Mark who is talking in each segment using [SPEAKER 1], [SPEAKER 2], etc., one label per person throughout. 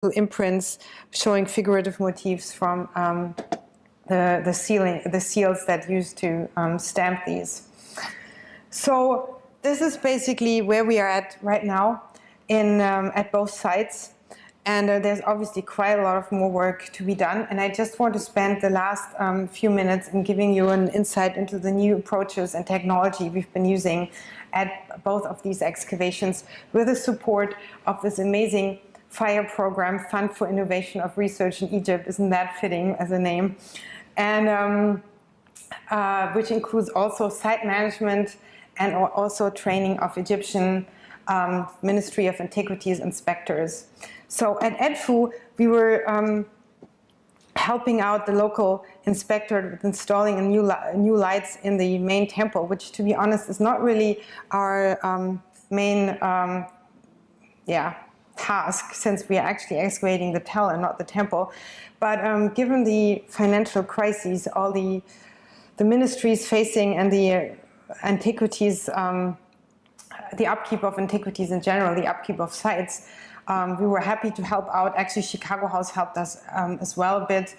[SPEAKER 1] imprints showing figurative motifs from the seals that used to stamp these. So this is basically where we are at right now at both sites. And there's obviously quite a lot of more work to be done. And I just want to spend the last few minutes in giving you an insight into the new approaches and technology we've been using at both of these excavations with the support of this amazing FIRE program, Fund for Innovation of Research in Egypt. Isn't that fitting as a name? And which includes also site management and also training of Egyptian Ministry of Antiquities inspectors. So at EDFU, we were helping out the local inspector with installing new lights in the main temple, which, to be honest, is not really our main task, since we are actually excavating the tell and not the temple. But given the financial crises, all the ministries facing and the antiquities, the upkeep of antiquities in general, the upkeep of sites, we were happy to help out. Actually, Chicago House helped us as well a bit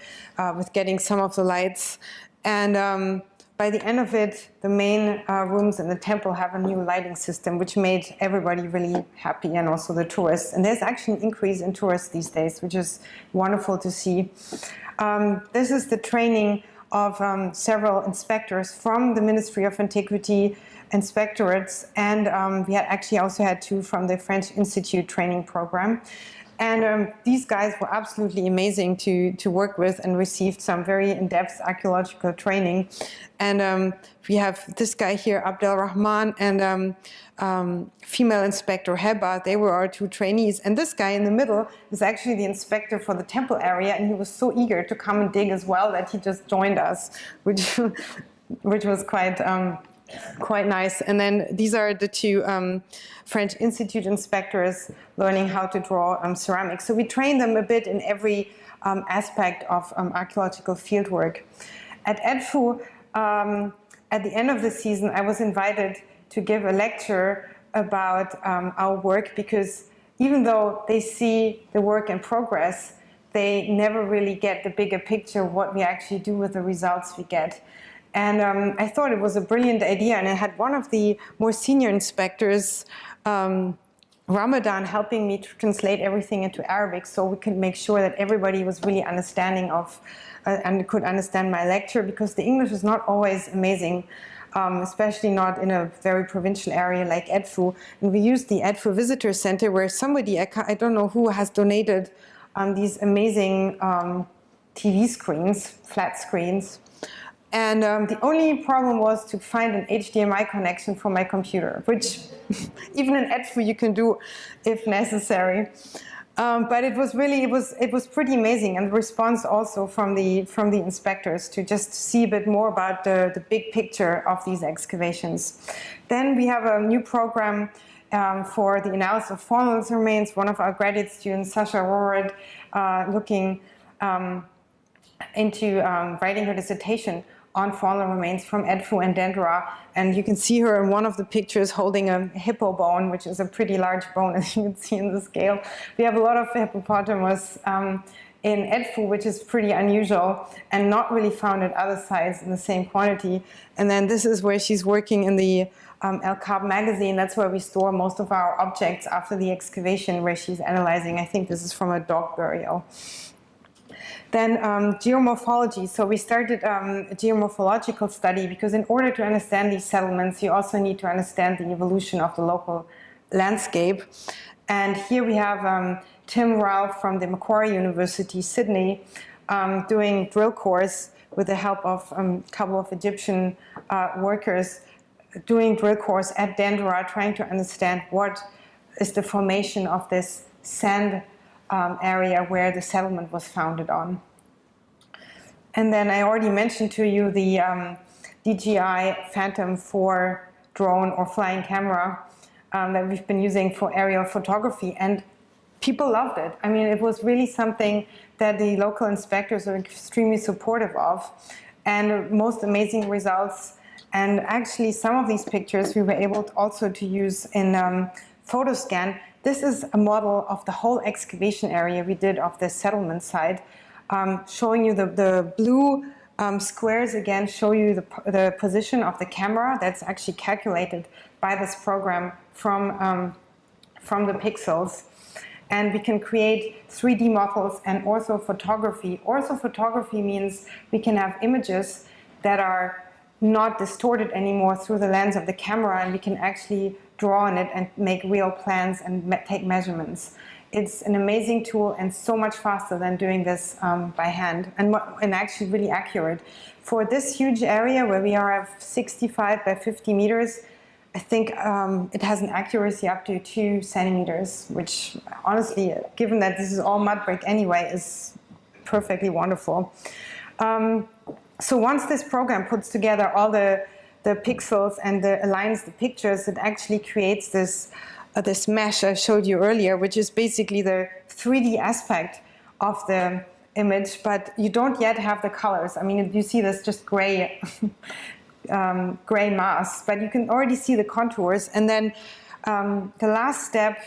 [SPEAKER 1] with getting some of the lights. And by the end of it, the main rooms in the temple have a new lighting system, which made everybody really happy, and also the tourists. And there's actually an increase in tourists these days, which is wonderful to see. This is the training of several inspectors from the Ministry of Antiquity inspectorates, and we had actually also had two from the French Institute training program. And these guys were absolutely amazing to work with and received some very in-depth archaeological training. And we have this guy here, Abdel Rahman, and female inspector Heba. They were our two trainees. And this guy in the middle is actually the inspector for the temple area, and he was so eager to come and dig as well that he just joined us, which was quite nice. And then these are the two French Institute inspectors learning how to draw ceramics. So we train them a bit in every aspect of archaeological fieldwork. At EDFU, at the end of the season, I was invited to give a lecture about our work, because even though they see the work in progress, they never really get the bigger picture of what we actually do with the results we get. And I thought it was a brilliant idea, and I had one of the more senior inspectors, Ramadan, helping me to translate everything into Arabic, so we could make sure that everybody was really understanding of and could understand my lecture, because the English is not always amazing, especially not in a very provincial area like EDFU. And we used the EDFU Visitor Center, where somebody, I don't know who, has donated these amazing TV screens, flat screens. And the only problem was to find an HDMI connection for my computer, which even in EDFU you can do if necessary. But it was really, it was pretty amazing, and the response also from the inspectors to just see a bit more about the big picture of these excavations. Then we have a new program for the analysis of faunal remains. One of our graduate students, Sasha Rorod, looking into writing her dissertation on faunal remains from EDFU and Dendera. And you can see her in one of the pictures holding a hippo bone, which is a pretty large bone, as you can see in the scale. We have a lot of hippopotamus in EDFU, which is pretty unusual and not really found at other sites in the same quantity. And then this is where she's working in the El Kab magazine. That's where we store most of our objects after the excavation, where she's analyzing. I think this is from a dog burial. Then geomorphology. So we started a geomorphological study, because in order to understand these settlements, you also need to understand the evolution of the local landscape. And here we have Tim Ralph from the Macquarie University, Sydney, doing drill cores with the help of a couple of Egyptian workers, doing drill cores at Dendera, trying to understand what is the formation of this sand area where the settlement was founded on. And then I already mentioned to you the DJI Phantom 4 drone or flying camera that we've been using for aerial photography, and people loved it. I mean, it was really something that the local inspectors are extremely supportive of, and most amazing results. And actually some of these pictures we were able also to use in PhotoScan this is a model of the whole excavation area we did of the settlement site, showing you the blue squares again show you the position of the camera that's actually calculated by this program from the pixels. And we can create 3D models and orthophotography. Orthophotography means we can have images that are not distorted anymore through the lens of the camera, and we can actually draw on it and make real plans and take measurements. It's an amazing tool and so much faster than doing this by hand, and actually really accurate. For this huge area where we are at 65 by 50 meters, I think it has an accuracy up to 2 centimeters, which honestly, given that this is all mud brick anyway, is perfectly wonderful. So once this program puts together all the pixels and aligns the pictures, it actually creates this mesh I showed you earlier, which is basically the 3D aspect of the image, but you don't yet have the colors. I mean, you see this just gray gray mass, but you can already see the contours. And then the last step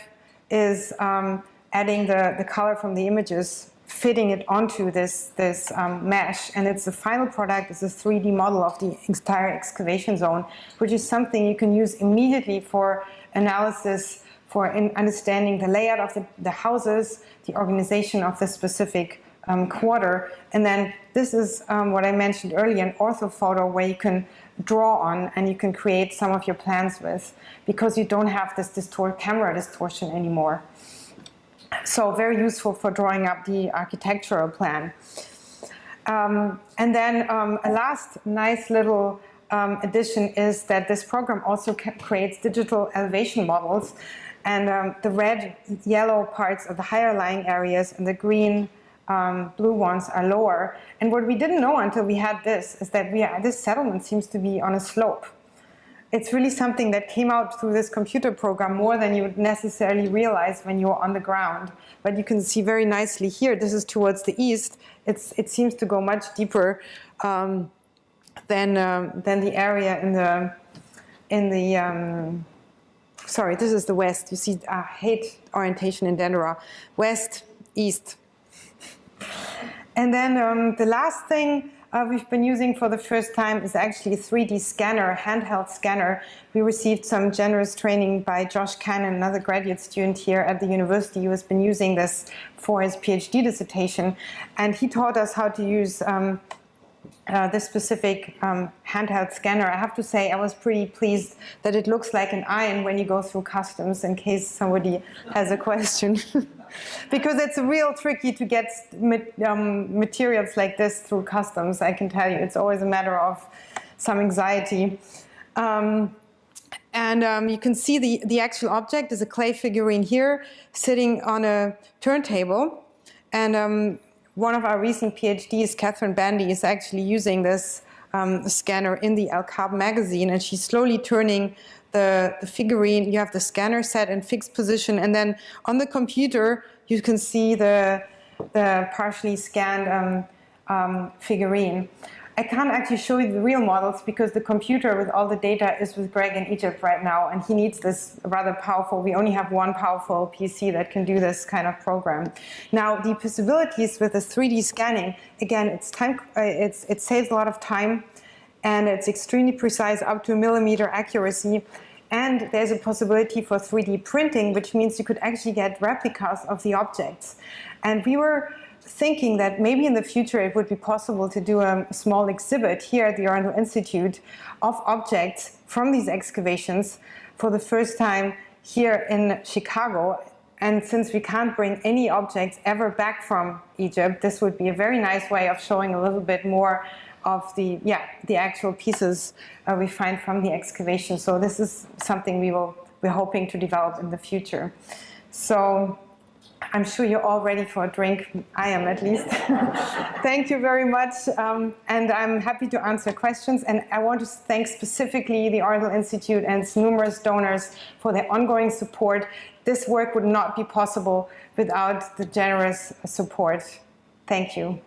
[SPEAKER 1] is adding the color from the images, fitting it onto this mesh, and it's the final product is a 3D model of the entire excavation zone, which is something you can use immediately for analysis, for understanding the layout of the houses, the organization of the specific quarter. And then this is what I mentioned earlier, an orthophoto where you can draw on and you can create some of your plans with, because you don't have this camera distortion anymore. So very useful for drawing up the architectural plan. And then a last nice little addition is that this program also creates digital elevation models, and the red, yellow parts are the higher lying areas, and the green, blue ones are lower. And what we didn't know until we had this is that this settlement seems to be on a slope. It's really something that came out through this computer program more than you would necessarily realize when you're on the ground. But you can see very nicely here, this is towards the east. It seems to go much deeper than the area sorry, this is the west. You see, I hate orientation in Dendera. West, east. And then the last thing we've been using for the first time is actually a 3D scanner, a handheld scanner. We received some generous training by Josh Cannon, another graduate student here at the university who has been using this for his PhD dissertation. And he taught us how to use this specific handheld scanner. I have to say I was pretty pleased that it looks like an iron when you go through customs, in case somebody has a question. Because it's real tricky to get materials like this through customs, I can tell you. It's always a matter of some anxiety. You can see the actual object is a clay figurine here, sitting on a turntable. And one of our recent PhDs, Catherine Bandy, is actually using this scanner in the El Cab magazine, and she's slowly turning the figurine. You have the scanner set in fixed position, and then on the computer you can see the partially scanned figurine. I can't actually show you the real models because the computer with all the data is with Greg in Egypt right now, and he needs this rather powerful, we only have one powerful PC that can do this kind of program. Now, the possibilities with this 3D scanning, again, it saves a lot of time, and it's extremely precise, up to millimeter accuracy. And there's a possibility for 3D printing, which means you could actually get replicas of the objects. And we were thinking that maybe in the future it would be possible to do a small exhibit here at the Oriental Institute of objects from these excavations for the first time here in Chicago. And since we can't bring any objects ever back from Egypt, this would be a very nice way of showing a little bit more of the actual pieces we find from the excavation. So this is something we're hoping to develop in the future. So I'm sure you're all ready for a drink. I am, at least. Thank you very much. And I'm happy to answer questions. And I want to thank specifically the Oriental Institute and its numerous donors for their ongoing support. This work would not be possible without the generous support. Thank you.